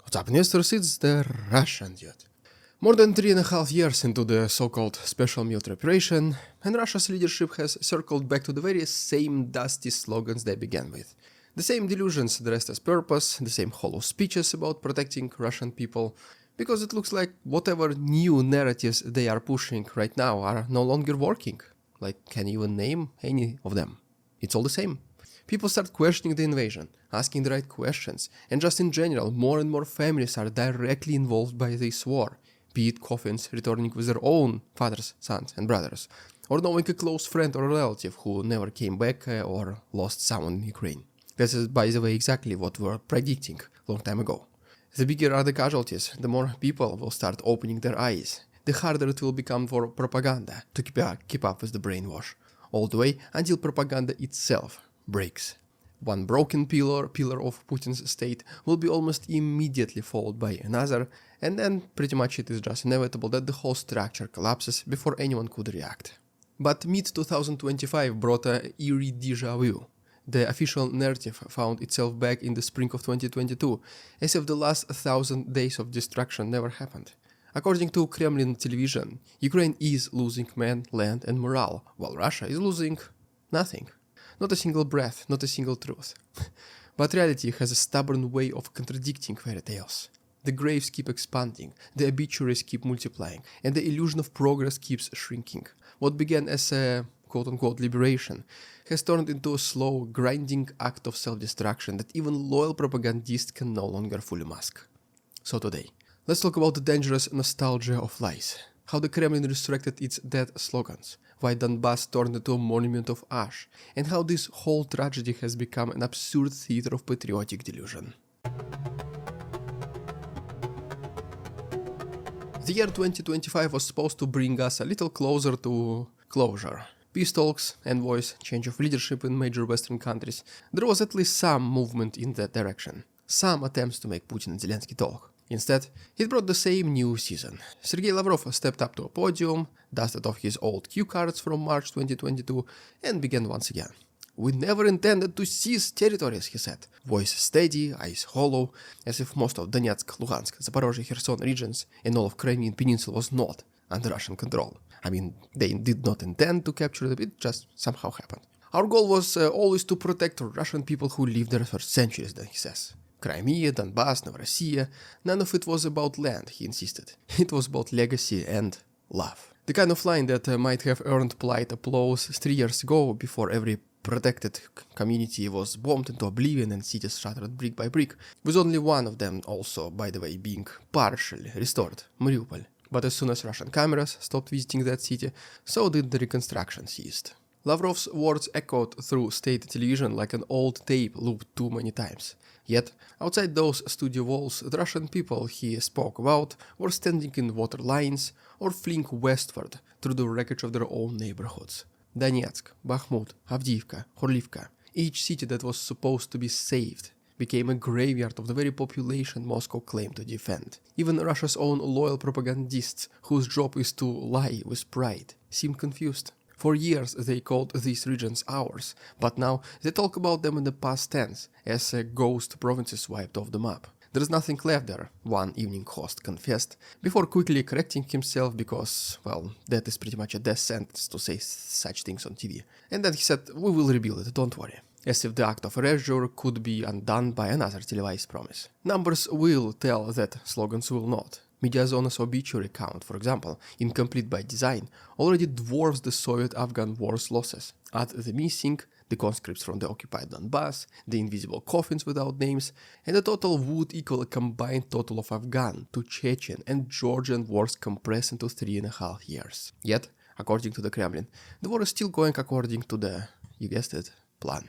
What's up, investors? It's the Russian dude. More than 3.5 years into the so-called special military operation, and Russia's leadership has circled back to the very same dusty slogans they began with. The same delusions dressed as purpose, the same hollow speeches about protecting Russian people, because it looks like whatever new narratives they are pushing right now are no longer working. Like, can you even name any of them? It's all the same. People start questioning the invasion, asking the right questions, and just in general, more and more families are directly involved by this war, be it coffins returning with their own fathers, sons, and brothers, or knowing a close friend or relative who never came back or lost someone in Ukraine. This is, by the way, exactly what we were predicting a long time ago. The bigger are the casualties, the more people will start opening their eyes, the harder it will become for propaganda to keep up with the brainwash, all the way until propaganda itself breaks. One broken pillar of Putin's state will be almost immediately followed by another, and then pretty much it is just inevitable that the whole structure collapses before anyone could react. But mid-2025 brought a eerie déjà vu. The official narrative found itself back in the spring of 2022, as if the last 1,000 days of destruction never happened. According to Kremlin television, Ukraine is losing men, land and morale, while Russia is losing nothing. Not a single breath, not a single truth. But reality has a stubborn way of contradicting fairy tales. The graves keep expanding, the obituaries keep multiplying, and the illusion of progress keeps shrinking. What began as a quote-unquote liberation has turned into a slow, grinding act of self-destruction that even loyal propagandists can no longer fully mask. So today, let's talk about the dangerous nostalgia of lies, how the Kremlin resurrected its dead slogans, why Donbas turned into a monument of ash, and how this whole tragedy has become an absurd theater of patriotic delusion. The year 2025 was supposed to bring us a little closer to closure. Peace talks, envoys, change of leadership in major Western countries. There was at least some movement in that direction, some attempts to make Putin and Zelensky talk. Instead, it brought the same new season. Sergei Lavrov stepped up to a podium, dusted off his old cue cards from March 2022, and began once again. "We never intended to seize territories," he said, voice steady, eyes hollow, as if most of Donetsk, Luhansk, Zaporozhye, Kherson regions and all of Crimean Peninsula was not under Russian control. I mean, they did not intend to capture it, it just somehow happened. "Our goal was always to protect Russian people who lived there for centuries," then he says. Crimea, Donbas, Novorossiya, none of it was about land, he insisted. It was about legacy and love. The kind of line that might have earned polite applause 3 years ago before every protected community was bombed into oblivion and cities shattered brick by brick, with only one of them also, by the way, being partially restored, Mariupol. But as soon as Russian cameras stopped visiting that city, so did the reconstruction ceased. Lavrov's words echoed through state television like an old tape looped too many times. Yet, outside those studio walls, the Russian people he spoke about were standing in water lines or fleeing westward through the wreckage of their own neighborhoods. Donetsk, Bakhmut, Avdiivka, Khorlivka, each city that was supposed to be saved, became a graveyard of the very population Moscow claimed to defend. Even Russia's own loyal propagandists, whose job is to lie with pride, seemed confused. For years they called these regions ours, but now they talk about them in the past tense, as ghost provinces wiped off the map. There's nothing left there, one evening host confessed, before quickly correcting himself because, well, that is pretty much a death sentence to say such things on TV. And then he said, "We will rebuild it, don't worry." As if the act of erasure could be undone by another televised promise. Numbers will tell that, slogans will not. Mediazona's obituary count, for example, incomplete by design, already dwarfs the Soviet-Afghan war's losses. Add the missing, the conscripts from the occupied Donbas, the invisible coffins without names, and the total would equal a combined total of Afghan, to Chechen and Georgian wars compressed into 3.5 years. Yet, according to the Kremlin, the war is still going according to the, you guessed it, plan.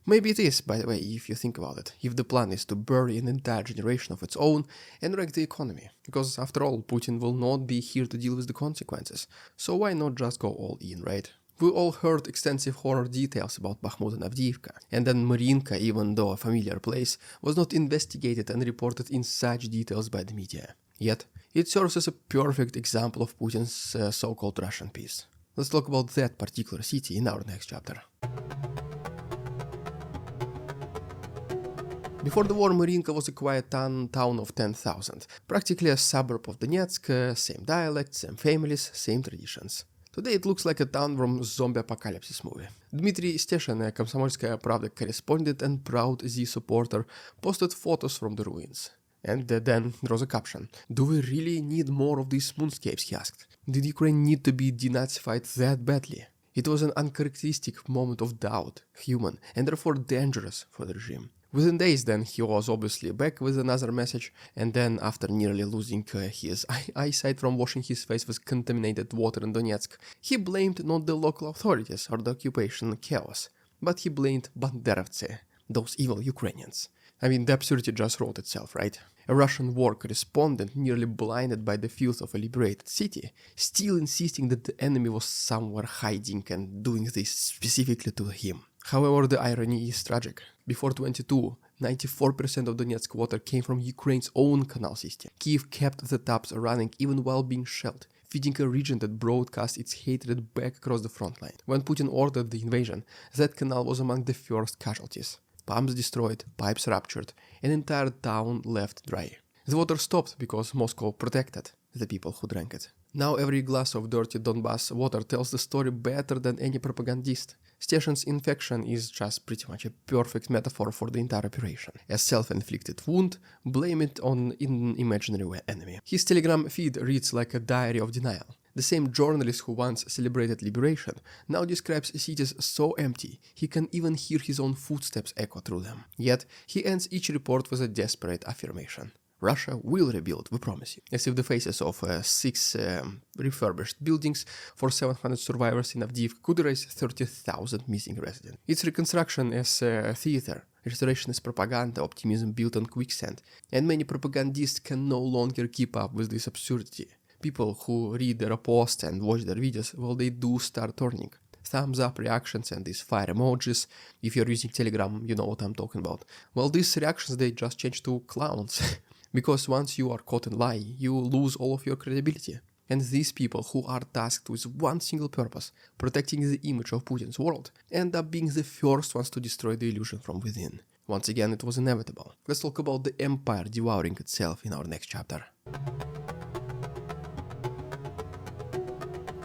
Maybe it is, by the way, if you think about it, if the plan is to bury an entire generation of its own and wreck the economy. Because after all, Putin will not be here to deal with the consequences, so why not just go all in, right? We all heard extensive horror details about Bakhmut and Avdiivka, and then Marinka, even though a familiar place, was not investigated and reported in such details by the media. Yet, it serves as a perfect example of Putin's so-called Russian peace. Let's talk about that particular city in our next chapter. Before the war, Marinka was a quiet town of 10,000, practically a suburb of Donetsk, same dialect, same families, same traditions. Today it looks like a town from zombie apocalypse movie. Dmitry Steshin, a Komsomolskaya Pravda correspondent and proud Z supporter, posted photos from the ruins. And then there was a caption. "Do we really need more of these moonscapes?" he asked. "Did Ukraine need to be denazified that badly?" It was an uncharacteristic moment of doubt, human, and therefore dangerous for the regime. Within days then he was obviously back with another message, and then after nearly losing his eyesight from washing his face with contaminated water in Donetsk, he blamed not the local authorities or the occupation chaos, but he blamed banderovцы, those evil Ukrainians. I mean, the absurdity just wrote itself, right? A Russian war correspondent, nearly blinded by the filth of a liberated city, still insisting that the enemy was somewhere hiding and doing this specifically to him. However, the irony is tragic. Before 22, 94% of Donetsk water came from Ukraine's own canal system. Kiev kept the taps running even while being shelled, feeding a region that broadcast its hatred back across the front line. When Putin ordered the invasion, that canal was among the first casualties. Pumps destroyed, pipes ruptured, an entire town left dry. The water stopped because Moscow protected the people who drank it. Now every glass of dirty Donbas water tells the story better than any propagandist. Steshin's infection is just pretty much a perfect metaphor for the entire operation. A self-inflicted wound, blame it on an imaginary enemy. His Telegram feed reads like a diary of denial. The same journalist who once celebrated liberation now describes cities so empty he can even hear his own footsteps echo through them. Yet he ends each report with a desperate affirmation. Russia will rebuild, we promise you. As if the faces of 6 refurbished buildings for 700 survivors in Avdiivka could erase 30,000 missing residents. It's reconstruction as theater, restoration as propaganda, optimism built on quicksand, and many propagandists can no longer keep up with this absurdity. People who read their posts and watch their videos, well, they do start turning. Thumbs up reactions and these fire emojis. If you're using Telegram, you know what I'm talking about. Well, these reactions, they just change to clowns. Because once you are caught in lie, you lose all of your credibility. And these people who are tasked with one single purpose, protecting the image of Putin's world, end up being the first ones to destroy the illusion from within. Once again, it was inevitable. Let's talk about the empire devouring itself in our next chapter.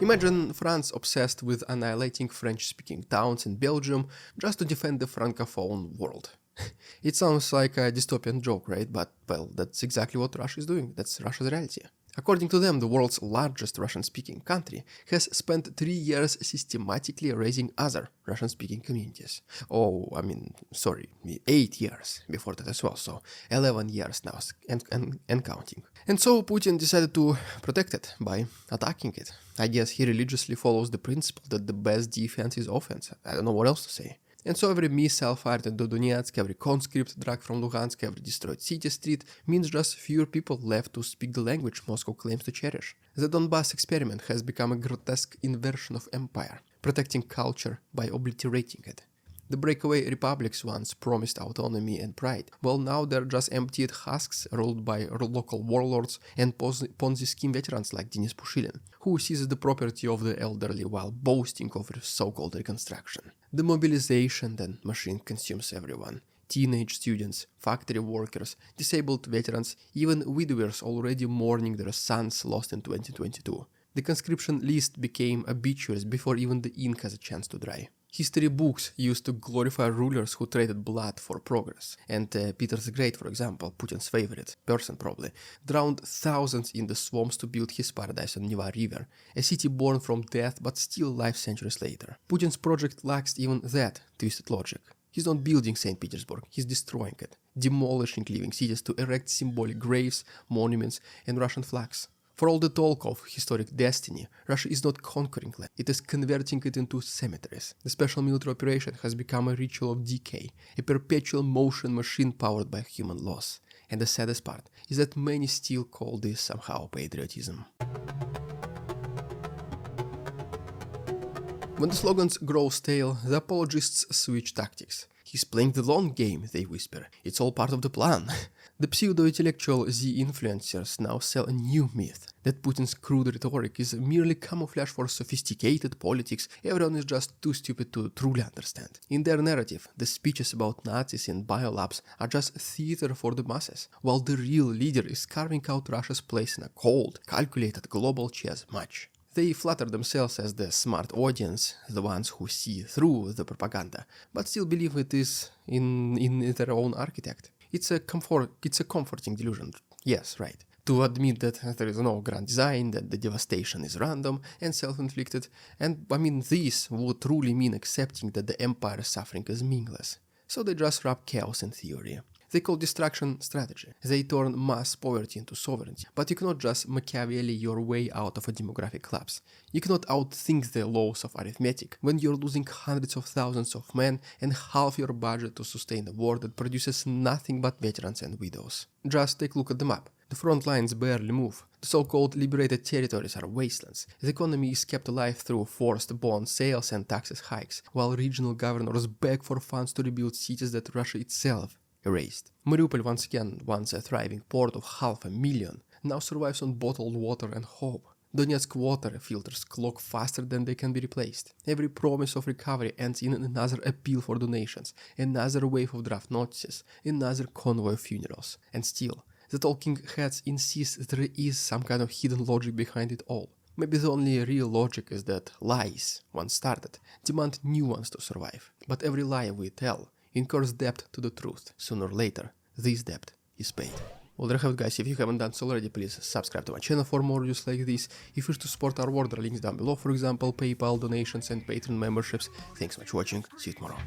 Imagine France obsessed with annihilating French-speaking towns in Belgium just to defend the francophone world. It sounds like a dystopian joke, right? But, well, that's exactly what Russia is doing. That's Russia's reality. According to them, the world's largest Russian-speaking country has spent 3 years systematically erasing other Russian-speaking communities. 8 years before that as well, so 11 years now and counting. And so Putin decided to protect it by attacking it. I guess he religiously follows the principle that the best defense is offense. I don't know what else to say. And so every missile fired at Donetsk, every conscript dragged from Luhansk, every destroyed city street means just fewer people left to speak the language Moscow claims to cherish. The Donbas experiment has become a grotesque inversion of empire, protecting culture by obliterating it. The breakaway republics once promised autonomy and pride, well now they're just emptied husks ruled by local warlords and Ponzi scheme veterans like Denis Pushilin, who seizes the property of the elderly while boasting of so-called reconstruction. The mobilization then machine consumes everyone. Teenage students, factory workers, disabled veterans, even widowers already mourning their sons lost in 2022. The conscription list became obituaries before even the ink has a chance to dry. History books used to glorify rulers who traded blood for progress, and Peter the Great, for example, Putin's favorite person probably, drowned thousands in the swamps to build his paradise on Neva River, a city born from death but still alive centuries later. Putin's project lacks even that twisted logic. He's not building St. Petersburg, he's destroying it, demolishing living cities to erect symbolic graves, monuments, and Russian flags. For all the talk of historic destiny, Russia is not conquering land, it is converting it into cemeteries. The special military operation has become a ritual of decay, a perpetual motion machine powered by human loss. And the saddest part is that many still call this somehow patriotism. When the slogans grow stale, the apologists switch tactics. He's playing the long game, they whisper. It's all part of the plan. The pseudo-intellectual Z-influencers now sell a new myth, that Putin's crude rhetoric is merely camouflage for sophisticated politics everyone is just too stupid to truly understand. In their narrative, the speeches about Nazis in biolabs are just theater for the masses, while the real leader is carving out Russia's place in a cold, calculated global chess match. They flatter themselves as the smart audience, the ones who see through the propaganda, but still believe it is in their own architect. It's a comforting delusion, yes, right, to admit that there is no grand design, that the devastation is random and self-inflicted, and I mean this would truly mean accepting that the empire's suffering is meaningless. So they just wrap chaos in theory. They call destruction strategy. They turn mass poverty into sovereignty. But you cannot just Machiavelli your way out of a demographic collapse. You cannot outthink the laws of arithmetic when you're losing hundreds of thousands of men and half your budget to sustain a war that produces nothing but veterans and widows. Just take a look at the map. The front lines barely move. The so-called liberated territories are wastelands. The economy is kept alive through forced bond sales and taxes hikes, while regional governors beg for funds to rebuild cities that Russia itself erased. Mariupol, once a thriving port of 500,000, now survives on bottled water and hope. Donetsk water filters clog faster than they can be replaced. Every promise of recovery ends in another appeal for donations, another wave of draft notices, another convoy of funerals. And still, the talking heads insist there is some kind of hidden logic behind it all. Maybe the only real logic is that lies, once started, demand new ones to survive. But every lie we tell incurs debt to the truth. Sooner or later, this debt is paid. Well, there you have it, guys. If you haven't done so already, please subscribe to my channel for more videos like this. If you wish to support our work, there are links down below, for example, PayPal, donations and Patreon memberships. Thanks so much for watching. See you tomorrow.